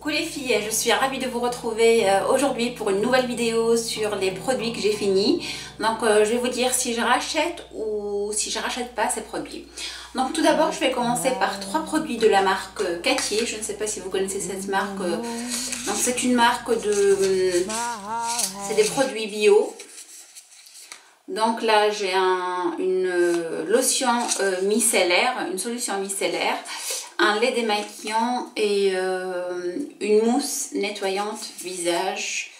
Coucou les filles, je suis ravie de vous retrouver aujourd'hui pour une nouvelle vidéo sur les produits que j'ai finis. Donc je vais vous dire si je rachète ou si je rachète pas ces produits. Donc tout d'abord je vais commencer par trois produits de la marque Cattier. Je ne sais pas si vous connaissez cette marque. Donc c'est une marque de... c'est des produits bio. Donc là j'ai une lotion micellaire, une solution micellaire, un lait démaquillant et une mousse nettoyante visage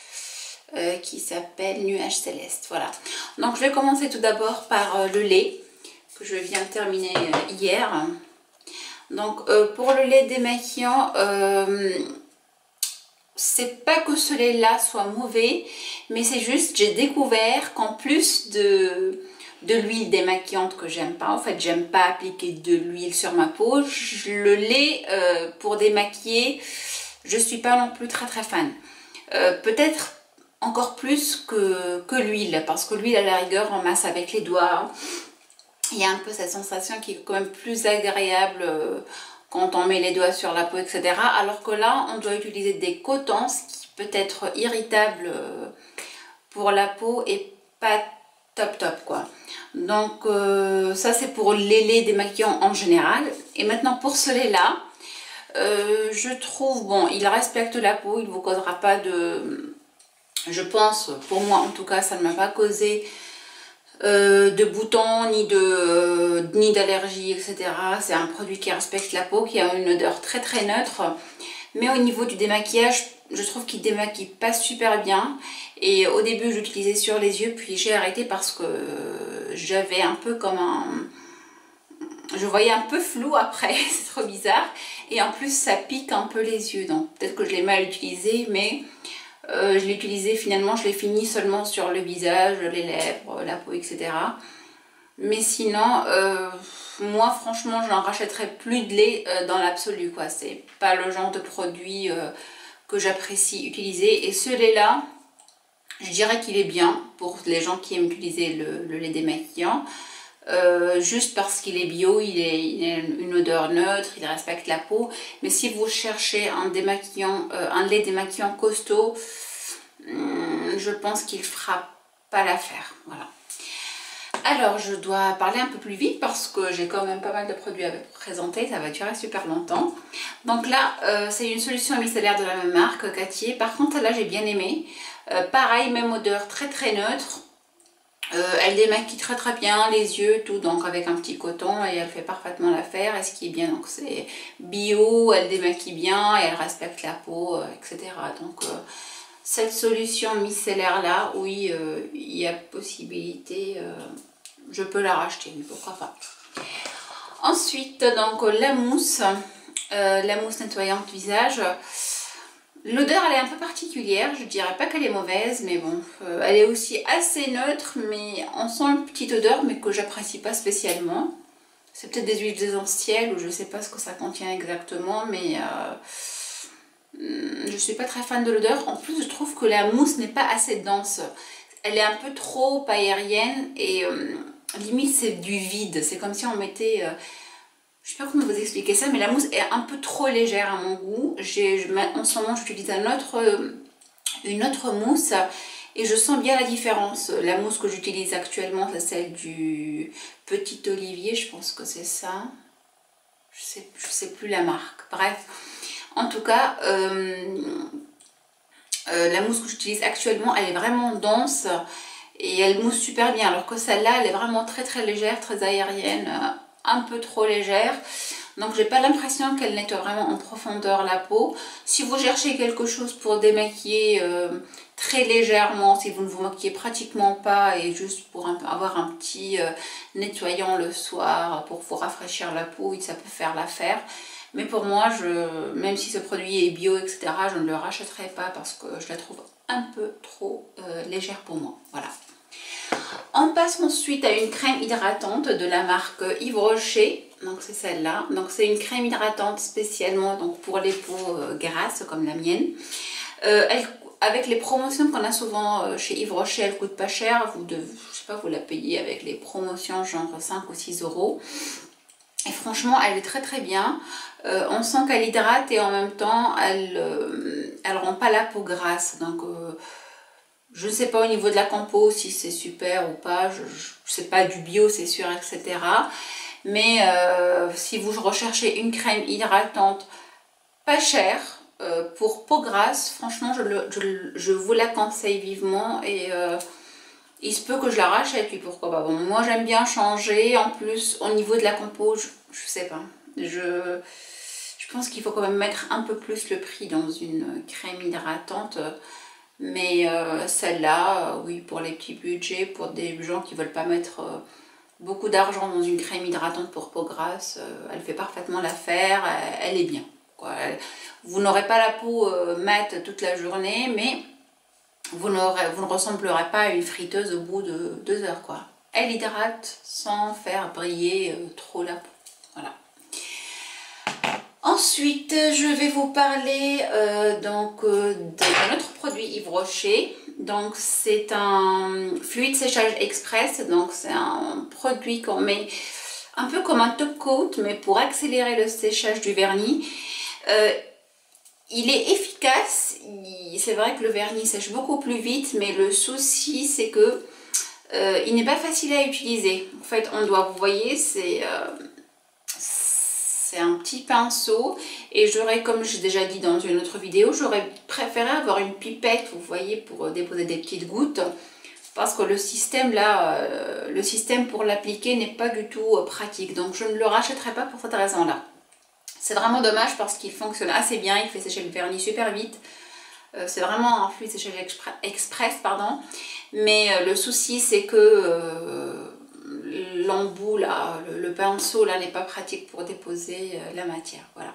qui s'appelle Nuage Céleste. Voilà. Donc je vais commencer tout d'abord par le lait que je viens de terminer hier. Donc pour le lait démaquillant, c'est pas que ce lait là soit mauvais, mais c'est juste j'ai découvert qu'en plus de l'huile démaquillante que j'aime pas, en fait j'aime pas appliquer de l'huile sur ma peau, le lait pour démaquiller je suis pas non plus très fan. Peut-être encore plus que l'huile, parce que l'huile à la rigueur on masse avec les doigts, il y a un peu cette sensation qui est quand même plus agréable quand on met les doigts sur la peau, etc. Alors que là, on doit utiliser des cotons, ce qui peut être irritable pour la peau et pas top quoi. Donc ça c'est pour les laits démaquillants en général. Et maintenant pour ce lait là, je trouve, bon, il respecte la peau, il ne vous causera pas de... Je pense, pour moi en tout cas, ça ne m'a pas causé de boutons ni d'allergie, etc. C'est un produit qui respecte la peau, qui a une odeur très neutre, mais au niveau du démaquillage je trouve qu'il démaquille pas super bien. Et au début j'utilisais sur les yeux, puis j'ai arrêté parce que j'avais un peu comme un... je voyais un peu flou après, c'est trop bizarre, et en plus ça pique un peu les yeux, donc peut-être que je l'ai mal utilisé, mais je l'ai utilisé finalement, je l'ai fini seulement sur le visage, les lèvres, la peau, etc. Mais sinon, moi franchement, je n'en rachèterai plus de lait dans l'absolu, quoi. C'est pas le genre de produit que j'apprécie utiliser. Et ce lait-là, je dirais qu'il est bien pour les gens qui aiment utiliser le lait démaquillant. Juste parce qu'il est bio, il a une odeur neutre, il respecte la peau. Mais si vous cherchez un démaquillant, un lait démaquillant costaud, je pense qu'il fera pas l'affaire. Voilà. Alors je dois parler un peu plus vite parce que j'ai quand même pas mal de produits à vous présenter, ça va durer super longtemps. Donc là c'est une solution micellaire de la même marque, Cattier. Par contre là j'ai bien aimé. Pareil, même odeur très neutre. Elle démaquille très bien les yeux, tout, donc avec un petit coton, et elle fait parfaitement l'affaire. Et ce qui est bien, donc c'est bio, elle démaquille bien et elle respecte la peau, etc. Donc cette solution micellaire là, oui, il y a possibilité, je peux la racheter, mais pourquoi pas. Ensuite donc la mousse nettoyante visage. L'odeur elle est un peu particulière, je dirais pas qu'elle est mauvaise, mais bon, elle est aussi assez neutre, mais on sent une petite odeur, mais que j'apprécie pas spécialement. C'est peut-être des huiles essentielles ou je sais pas ce que ça contient exactement, mais je suis pas très fan de l'odeur. En plus je trouve que la mousse n'est pas assez dense, elle est un peu trop aérienne et limite c'est du vide, c'est comme si on mettait... je sais pas comment vous expliquer ça, mais la mousse est un peu trop légère à mon goût. En ce moment, j'utilise une autre mousse et je sens bien la différence. La mousse que j'utilise actuellement, c'est celle du Petit Olivier, je pense que c'est ça. Je sais plus la marque. Bref, en tout cas, la mousse que j'utilise actuellement, elle est vraiment dense et elle mousse super bien. Alors que celle-là, elle est vraiment très légère, très aérienne. Un peu trop légère, donc j'ai pas l'impression qu'elle nettoie vraiment en profondeur la peau. Si vous cherchez quelque chose pour démaquiller très légèrement, si vous ne vous maquillez pratiquement pas et juste pour avoir un petit nettoyant le soir pour vous rafraîchir la peau, ça peut faire l'affaire. Mais pour moi, même si ce produit est bio, etc., je ne le rachèterai pas parce que je la trouve un peu trop légère pour moi. Voilà. On passe ensuite à une crème hydratante de la marque Yves Rocher, donc c'est celle-là. Donc c'est une crème hydratante spécialement donc pour les peaux grasses comme la mienne. Avec les promotions qu'on a souvent chez Yves Rocher, elle coûte pas cher. Je sais pas, vous la payez avec les promotions genre 5 ou 6 euros. Et franchement, elle est très bien. On sent qu'elle hydrate et en même temps, elle rend pas la peau grasse. Donc, je ne sais pas au niveau de la compo si c'est super ou pas. Je sais pas du bio, c'est sûr, etc. Mais si vous recherchez une crème hydratante pas chère pour peau grasse, franchement, je vous la conseille vivement. Et il se peut que je la rachète, puis pourquoi pas. Bon, moi j'aime bien changer. En plus, au niveau de la compo, je sais pas. Je pense qu'il faut quand même mettre un peu plus le prix dans une crème hydratante. Mais celle-là, oui, pour les petits budgets, pour des gens qui veulent pas mettre beaucoup d'argent dans une crème hydratante pour peau grasse, elle fait parfaitement l'affaire, elle est bien, quoi. Vous n'aurez pas la peau mate toute la journée, mais vous ne ressemblerez pas à une friteuse au bout de 2 heures, quoi. Elle hydrate sans faire briller trop la peau. Voilà. Ensuite, je vais vous parler d'un autre produit Yves Rocher. Donc, c'est un fluide séchage express. Donc, c'est un produit qu'on met un peu comme un top coat, mais pour accélérer le séchage du vernis. Il est efficace. C'est vrai que le vernis sèche beaucoup plus vite, mais le souci, c'est que il n'est pas facile à utiliser. En fait, on doit, vous voyez, c'est un petit pinceau et j'aurais, comme j'ai déjà dit dans une autre vidéo, j'aurais préféré avoir une pipette, vous voyez, pour déposer des petites gouttes, parce que le système là, le système pour l'appliquer n'est pas du tout pratique, donc je ne le rachèterai pas pour cette raison là. C'est vraiment dommage parce qu'il fonctionne assez bien, il fait sécher le vernis super vite. C'est vraiment un fluide séchage express, pardon. Mais le souci c'est que l'embout là, le pinceau là n'est pas pratique pour déposer la matière. Voilà.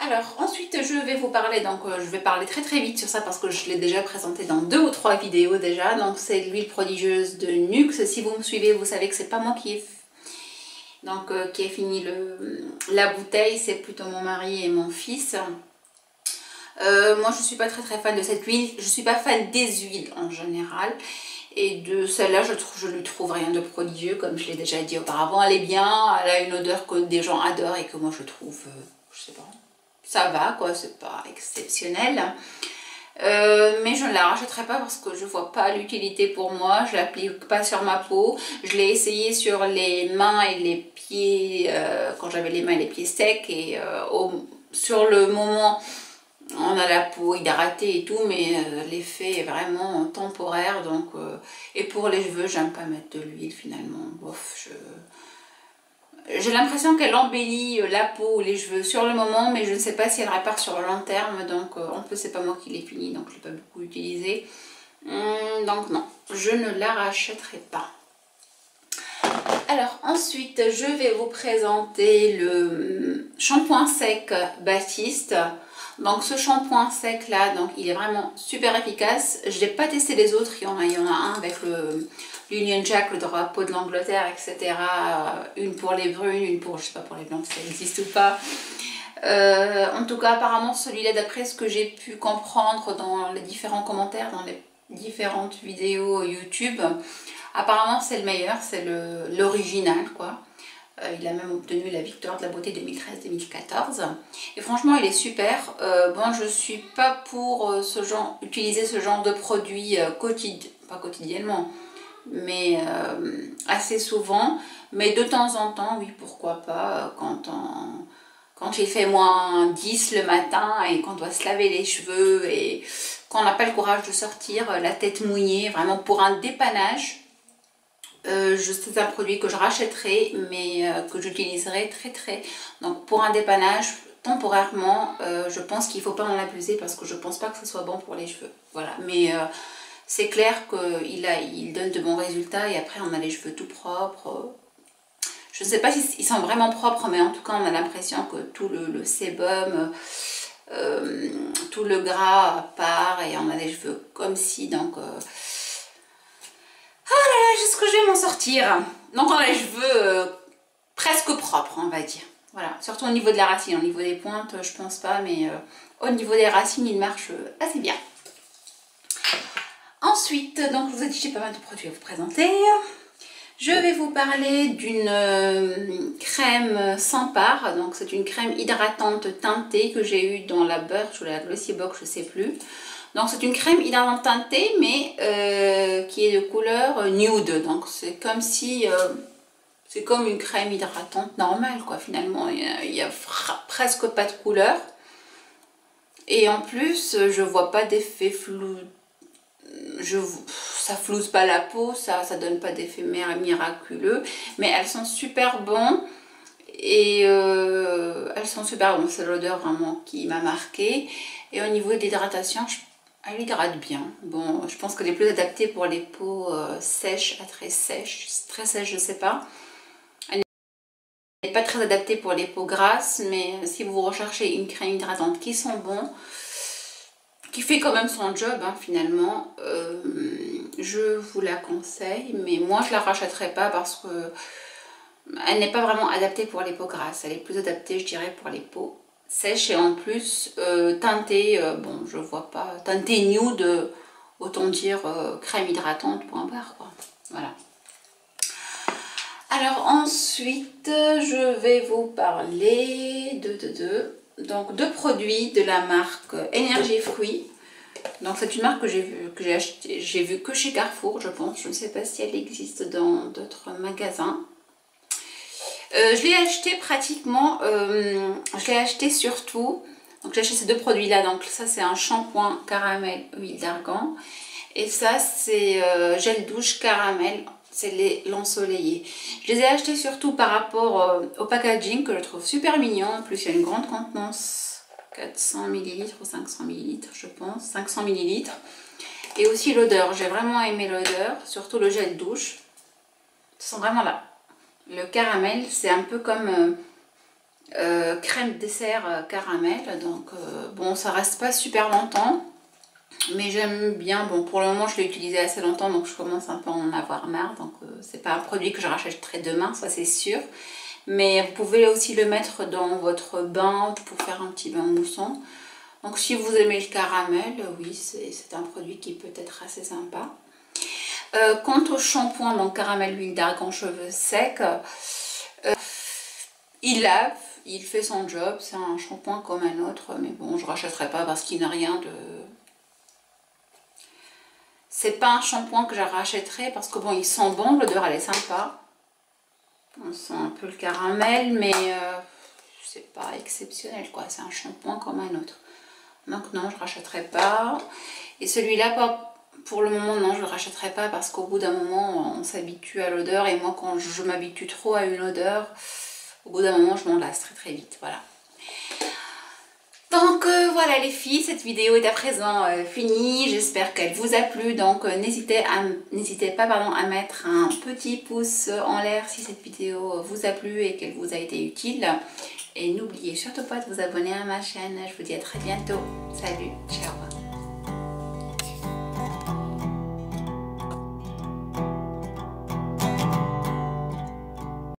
Alors ensuite je vais vous parler, donc je vais parler très vite sur ça parce que je l'ai déjà présenté dans 2 ou 3 vidéos déjà. Donc c'est l'huile prodigieuse de Nuxe. Si vous me suivez, vous savez que c'est pas moi qui ai fini la bouteille, c'est plutôt mon mari et mon fils. Moi je suis pas très fan de cette huile, je suis pas fan des huiles en général. Et de celle-là, je lui trouve rien de prodigieux, comme je l'ai déjà dit auparavant. Elle est bien, elle a une odeur que des gens adorent et que moi je trouve, je sais pas, ça va quoi, c'est pas exceptionnel. Mais je ne la rachèterai pas parce que je vois pas l'utilité pour moi, je l'applique pas sur ma peau. Je l'ai essayé sur les mains et les pieds, quand j'avais les mains et les pieds secs, et sur le moment on a la peau hydratée et tout, mais l'effet est vraiment temporaire. Donc, et pour les cheveux, j'aime pas mettre de l'huile finalement. Bof, j'ai l'impression qu'elle embellit la peau ou les cheveux sur le moment, mais je ne sais pas si elle répare sur le long terme. Donc en plus c'est pas moi qui l'ai fini, donc je l'ai pas beaucoup utilisé. Donc non, je ne la rachèterai pas. Alors ensuite, je vais vous présenter le shampoing sec Baptiste. Donc ce shampoing sec là, donc il est vraiment super efficace. Je n'ai pas testé les autres, il y en a un avec l'Union Jack, le drapeau de l'Angleterre, etc. Une pour les brunes, une pour, je sais pas pour les blancs si ça existe ou pas. En tout cas apparemment celui-là, d'après ce que j'ai pu comprendre dans les différents commentaires, dans les différentes vidéos YouTube, apparemment c'est le meilleur, c'est l'original quoi. Il a même obtenu la victoire de la beauté 2013-2014 et franchement il est super. Bon, je suis pas pour utiliser ce genre de produit pas quotidiennement, mais assez souvent, mais de temps en temps oui, pourquoi pas, quand il fait moins 10 le matin et qu'on doit se laver les cheveux et qu'on n'a pas le courage de sortir, la tête mouillée, vraiment pour un dépannage. C'est un produit que je rachèterai, mais que j'utiliserai donc pour un dépannage temporairement. Je pense qu'il ne faut pas en abuser parce que je pense pas que ce soit bon pour les cheveux. Voilà, mais c'est clair qu'il donne de bons résultats et après on a les cheveux tout propres. Je ne sais pas s'ils sont vraiment propres, mais en tout cas on a l'impression que tout le sébum, tout le gras part et on a les cheveux comme si, donc oh là là, est-ce que je vais m'en sortir? Donc on a les cheveux presque propres, on va dire. Voilà, surtout au niveau de la racine, au niveau des pointes, je pense pas, mais au niveau des racines, il marche assez bien. Ensuite, donc je vous ai dit, j'ai pas mal de produits à vous présenter. Je vais vous parler d'une crème sans part. Donc c'est une crème hydratante teintée que j'ai eue dans la Birch ou la Glossy Box, je ne sais plus. Donc c'est une crème hydratante teintée mais qui est de couleur nude. Donc c'est comme si... c'est comme une crème hydratante normale quoi finalement. Il n'y a presque pas de couleur. Et en plus je vois pas d'effet flou. Ça flouse pas la peau, ça donne pas d'effet miraculeux, mais elles sont super bonnes et elles sont super bonnes, c'est l'odeur vraiment qui m'a marqué. Et au niveau de l'hydratation, elle hydrate bien. Bon, je pense qu'elle est plus adaptée pour les peaux sèches à très sèches, je sais pas. Elle n'est pas très adaptée pour les peaux grasses, mais si vous recherchez une crème hydratante qui sent bon, qui fait quand même son job hein, finalement, je vous la conseille, mais moi je la rachèterai pas parce que elle n'est pas vraiment adaptée pour les peaux grasses, elle est plus adaptée je dirais pour les peaux sèches et en plus teintée, bon je vois pas, teintée nude, autant dire crème hydratante point barre quoi, voilà. Alors ensuite je vais vous parler de deux produits de la marque Énergie Fruits. Donc c'est une marque que j'ai vu que chez Carrefour je pense, je ne sais pas si elle existe dans d'autres magasins. Je l'ai acheté pratiquement, je l'ai acheté surtout, donc j'ai acheté ces deux produits là, donc ça c'est un shampoing caramel huile d'argan et ça c'est gel douche caramel, c'est l'ensoleillé. Je les ai achetés surtout par rapport au packaging que je trouve super mignon, en plus il y a une grande contenance. 400 ml ou 500 ml je pense, 500 ml. Et aussi l'odeur, j'ai vraiment aimé l'odeur, surtout le gel douche. Ils sont vraiment là. Le caramel, c'est un peu comme crème dessert caramel. Donc bon, ça reste pas super longtemps. Mais j'aime bien, bon pour le moment je l'ai utilisé assez longtemps donc je commence un peu à en avoir marre. Donc c'est pas un produit que je rachèterai demain, ça c'est sûr. Mais vous pouvez aussi le mettre dans votre bain pour faire un petit bain moussant. Donc si vous aimez le caramel, oui, c'est un produit qui peut être assez sympa. Quant au shampoing, donc caramel huile d'argan cheveux secs, il lave, il fait son job, c'est un shampoing comme un autre. Mais bon, je ne rachèterai pas parce qu'il n'a rien de... C'est pas un shampoing que je rachèterai parce que bon, il sent bon, l'odeur elle est sympa. On sent un peu le caramel, mais c'est pas exceptionnel quoi. C'est un shampoing comme un autre. Donc non, je ne rachèterai pas. Et celui-là, pour le moment, non, je ne le rachèterai pas parce qu'au bout d'un moment, on s'habitue à l'odeur. Et moi, quand je m'habitue trop à une odeur, au bout d'un moment, je m'en lasse très très vite. Voilà. Donc voilà les filles, cette vidéo est à présent finie, j'espère qu'elle vous a plu, donc n'hésitez pas à mettre un petit pouce en l'air si cette vidéo vous a plu et qu'elle vous a été utile. Et n'oubliez surtout pas de vous abonner à ma chaîne, je vous dis à très bientôt, salut, ciao.